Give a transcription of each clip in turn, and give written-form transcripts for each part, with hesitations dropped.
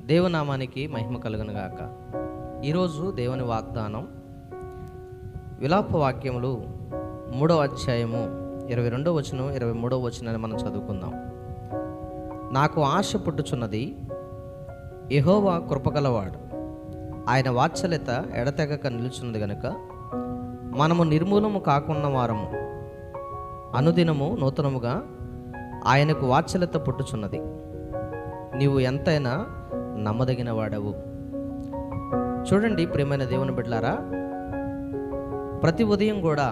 దేవునామానికి మహిమ కలుగునుగాక. ఈరోజు దేవుని వాగ్దానం విలాప వాక్యములు 3వ అధ్యాయము 22వ వచనం 23వ వచనాన్ని మనం చదువుకుందాం. నాకు ఆశ పుట్టుచున్నది, యెహోవా కృపగలవాడు, ఆయన వాత్సల్యత ఎడతెగక నిలుచున్నది గనుక మనము నిర్మూలము కాకున్న వారము. అనుదినము నూతనముగా ఆయనకు వాత్సల్యత పుట్టుచున్నది. నీవు ఎంతైనా నమ్మదగిన వాడవు. చూడండి ప్రియమైన దేవుని బిడ్డలారా, ప్రతి ఉదయం కూడా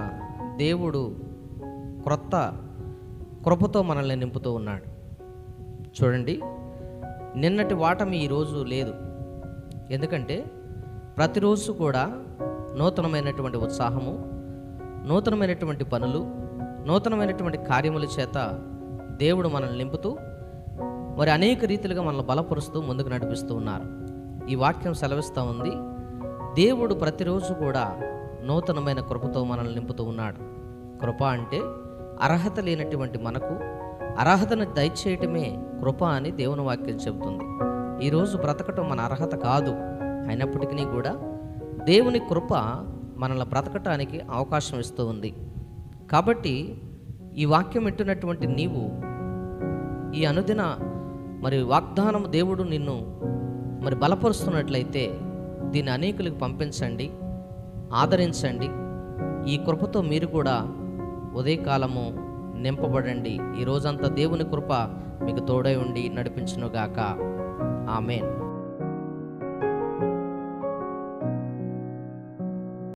దేవుడు క్రొత్త కృపతో మనల్ని నింపుతూ ఉన్నాడు. చూడండి, నిన్నటి వాటమి ఈరోజు లేదు. ఎందుకంటే ప్రతిరోజు కూడా నూతనమైనటువంటి ఉత్సాహము, నూతనమైనటువంటి పనులు, నూతనమైనటువంటి కార్యముల చేత దేవుడు మనల్ని నింపుతూ మరి అనేక రీతిలుగా మనల్ని బలపరుస్తూ ముందుకు నడిపిస్తూ ఉన్నారు. ఈ వాక్యం సెలవిస్తూ ఉంది, దేవుడు ప్రతిరోజు కూడా నూతనమైన కృపతో మనల్ని నింపుతూ ఉన్నాడు. కృప అంటే అర్హత లేనటువంటి మనకు అర్హతను దయచేయటమే కృప అని దేవుని వాక్యం చెబుతుంది. ఈరోజు బ్రతకటం మన అర్హత కాదు, అయినప్పటికీ కూడా దేవుని కృప మనల్ని బ్రతకటానికి అవకాశం ఇస్తూ ఉంది. కాబట్టి ఈ వాక్యం వింటున్నటువంటి నీవు ఈ అనుదిన మరి వాగ్దానం దేవుడు నిన్ను మరి బలపరుస్తున్నట్లయితే దీన్ని అనేకులకు పంపించండి, ఆదరించండి. ఈ కృపతో మీరు కూడా ఉదయకాలము నింపబడండి. ఈ రోజంతా దేవుని కృప మీకు తోడై ఉండి నడిపించునుగాక. ఆమేన్.